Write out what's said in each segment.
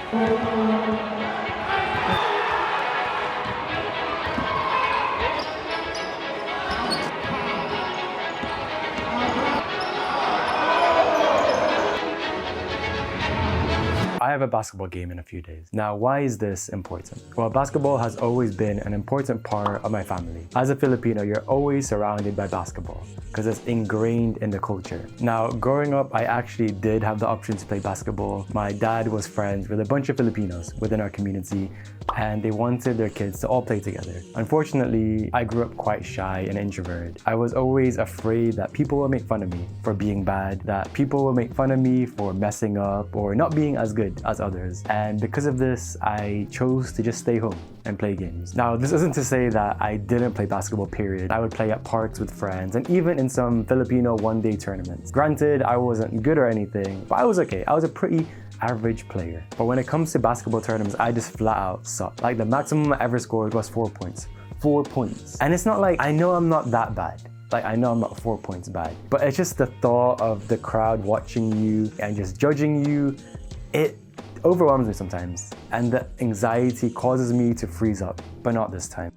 I have a basketball game in a few days. Now, why is this important? Well, basketball has always been an important part of my family. As a Filipino, you're always surrounded by basketball because it's ingrained in the culture. Now, growing up, I actually did have the option to play basketball. My dad was friends with a bunch of Filipinos within our community, and they wanted their kids to all play together. Unfortunately, I grew up quite shy and introverted. I was always afraid that people would make fun of me for being bad, that people would make fun of me for messing up or not being as good as others. And because of this, I chose to just stay home and play games. Now, this isn't to say that I didn't play basketball, period. I would play at parks with friends and even in some Filipino one-day tournaments. Granted, I wasn't good or anything, but I was okay. I was a pretty average player. But when it comes to basketball tournaments, I just flat out suck. Like the maximum I ever scored was 4 points. 4 points. And it's not like, I know I'm not that bad. Like, I know I'm not 4 points bad, but it's just the thought of the crowd watching you and just judging you. It overwhelms me sometimes, and the anxiety causes me to freeze up, but not this time.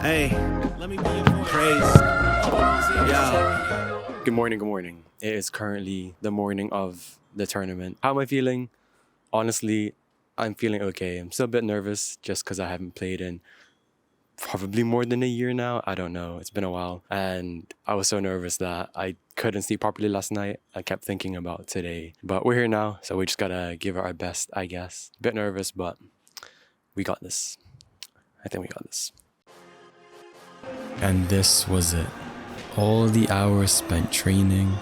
Hey, let me be your voice. Praise. Yeah. Good morning. It is currently the morning of the tournament. How am I feeling? Honestly, I'm feeling okay. I'm still a bit nervous just because I haven't played in probably more than a year now. I don't know. It's been a while. And I was so nervous that I couldn't sleep properly last night. I kept thinking about today. But we're here now, so we just gotta give it our best, I guess. A bit nervous, but we got this. I think we got this. And this was it. All the hours spent training,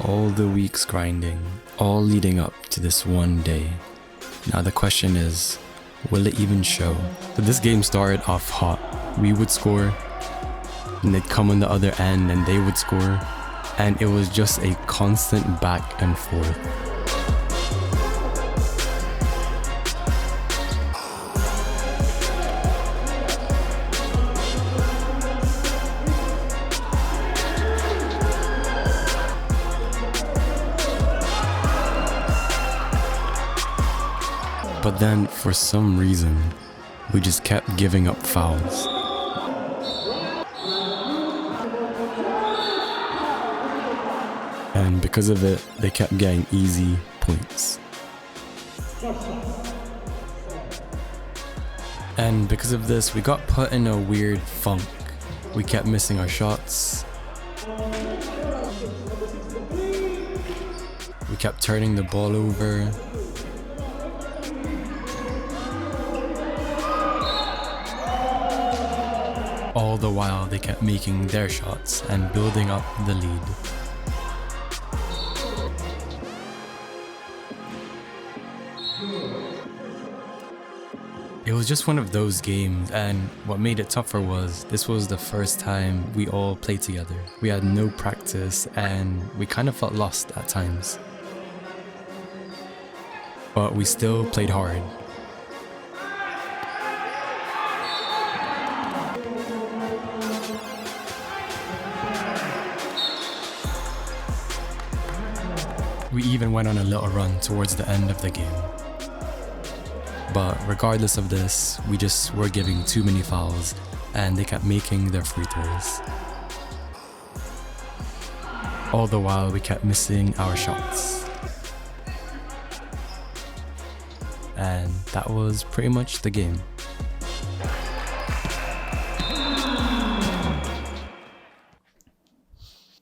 all the weeks grinding, all leading up to this one day. Now the question is, will it even show? So this game started off hot. We would score, and they'd come on the other end and they would score, and it was just a constant back and forth. But then, for some reason, we just kept giving up fouls. And because of it, they kept getting easy points. And because of this, we got put in a weird funk. We kept missing our shots. We kept turning the ball over. All the while, they kept making their shots and building up the lead. It was just one of those games, and what made it tougher was this was the first time we all played together. We had no practice and we kind of felt lost at times. But we still played hard. We even went on a little run towards the end of the game. But regardless of this, we just were giving too many fouls and they kept making their free throws. All the while we kept missing our shots. And that was pretty much the game.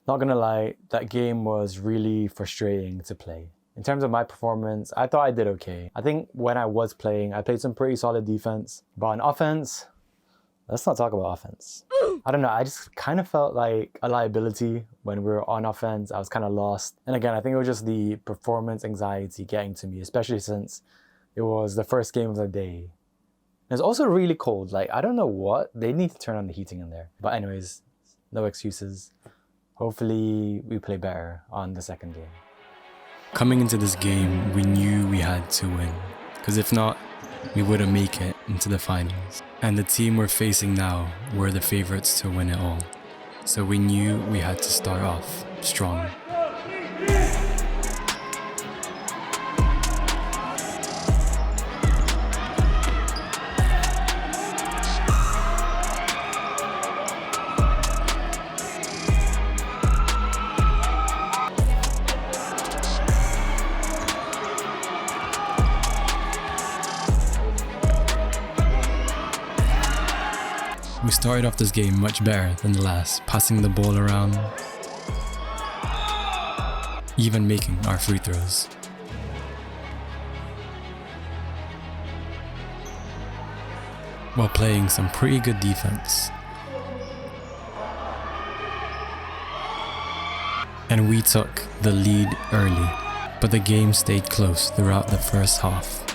Not gonna lie, that game was really frustrating to play. In terms of my performance, I thought I did okay. I think when I was playing, I played some pretty solid defense. But on offense, let's not talk about offense. I don't know, I just kind of felt like a liability when we were on offense. I was kind of lost. And again, I think it was just the performance anxiety getting to me, especially since it was the first game of the day. It's also really cold. Like, I don't know what. They need to turn on the heating in there. But anyways, no excuses. Hopefully we play better on the second game. Coming into this game, we knew we had to win. Because if not, we wouldn't make it into the finals. And the team we're facing now were the favorites to win it all. So we knew we had to start off strong. We started off this game much better than the last, passing the ball around, even making our free throws. While playing some pretty good defense. And we took the lead early, but the game stayed close throughout the first half.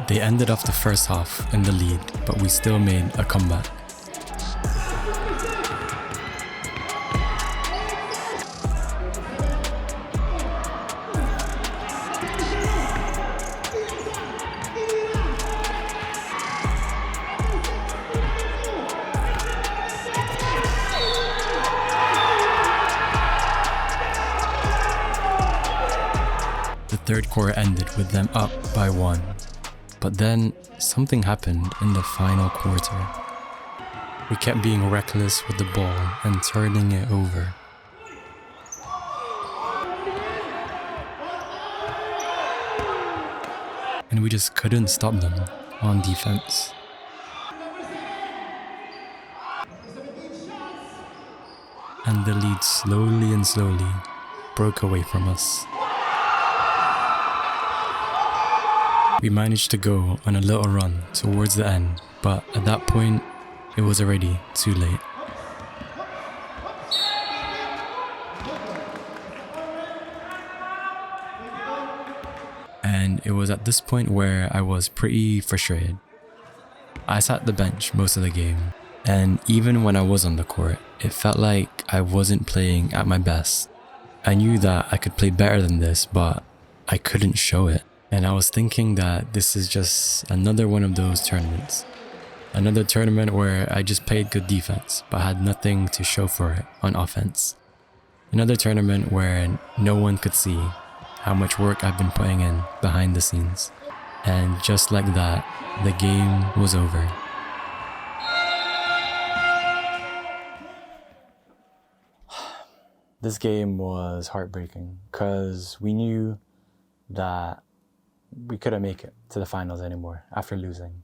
They ended off the first half in the lead, but we still made a comeback. The third quarter ended with them up by 1. But then, something happened in the final quarter. We kept being reckless with the ball and turning it over. And we just couldn't stop them on defense. And the lead slowly broke away from us. We managed to go on a little run towards the end, but at that point, it was already too late. And it was at this point where I was pretty frustrated. I sat the bench most of the game, and even when I was on the court, it felt like I wasn't playing at my best. I knew that I could play better than this, but I couldn't show it. And I was thinking that this is just another one of those tournaments. Another tournament where I just played good defense, but had nothing to show for it on offense. Another tournament where no one could see how much work I've been putting in behind the scenes. And just like that, the game was over. This game was heartbreaking because we knew that we couldn't make it to the finals anymore after losing.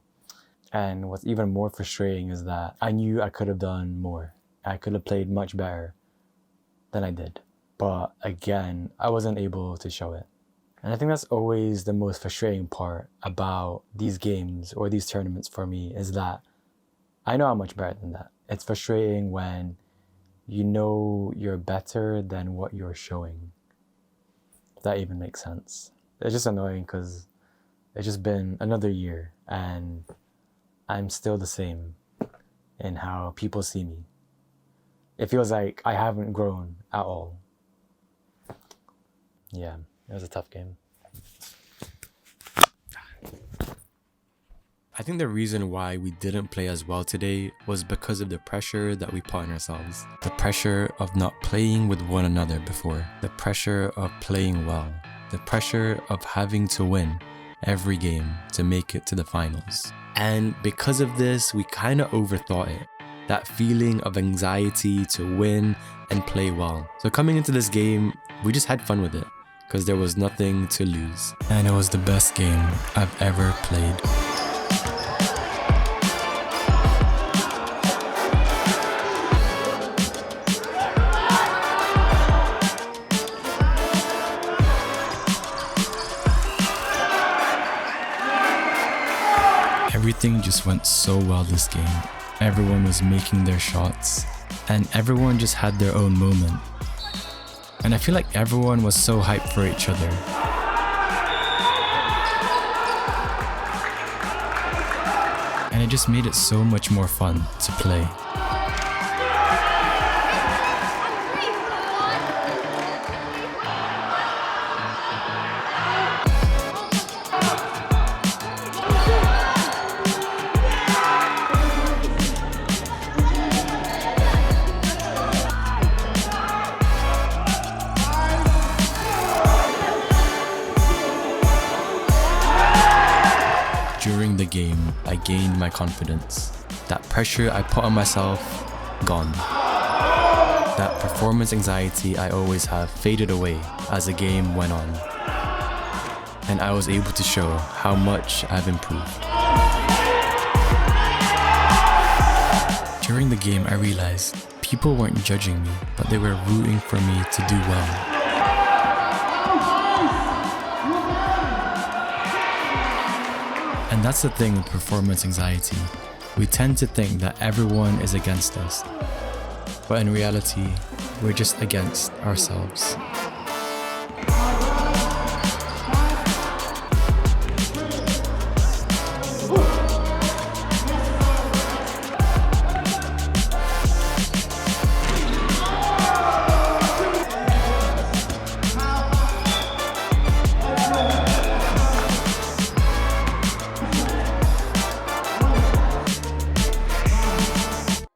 And what's even more frustrating is that I knew I could have done more. I could have played much better than I did. But again, I wasn't able to show it. And I think that's always the most frustrating part about these games or these tournaments for me, is that I know I'm much better than that. It's frustrating when you know you're better than what you're showing. If that even makes sense. It's just annoying because it's just been another year and I'm still the same in how people see me. It feels like I haven't grown at all. Yeah, it was a tough game. I think the reason why we didn't play as well today was because of the pressure that we put on ourselves. The pressure of not playing with one another before. The pressure of playing well. The pressure of having to win every game to make it to the finals. And because of this, we kind of overthought it. That feeling of anxiety to win and play well. So coming into this game, we just had fun with it because there was nothing to lose. And it was the best game I've ever played. Everything just went so well this game. Everyone was making their shots, and everyone just had their own moment. And I feel like everyone was so hyped for each other. And it just made it so much more fun to play. During the game, I gained my confidence. That pressure I put on myself, gone. That performance anxiety I always have faded away as the game went on. And I was able to show how much I've improved. During the game, I realized people weren't judging me, but they were rooting for me to do well. And that's the thing with performance anxiety. We tend to think that everyone is against us. But in reality, we're just against ourselves.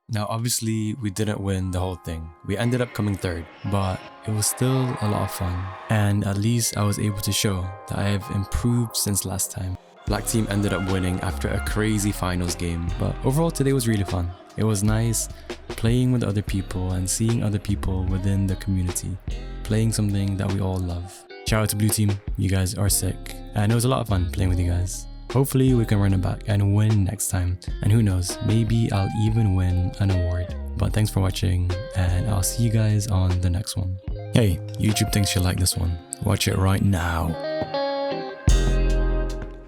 Now obviously we didn't win the whole thing. We ended up coming third, but it was still a lot of fun. And at least I was able to show that I have improved since last time. Black team ended up winning after a crazy finals game, but overall today was really fun. It was nice playing with other people and seeing other people within the community, playing something that we all love. Shout out to Blue Team, you guys are sick. And it was a lot of fun playing with you guys. Hopefully we can run it back and win next time. And who knows, maybe I'll even win an award. But thanks for watching, and I'll see you guys on the next one. Hey, YouTube thinks you like this one. Watch it right now.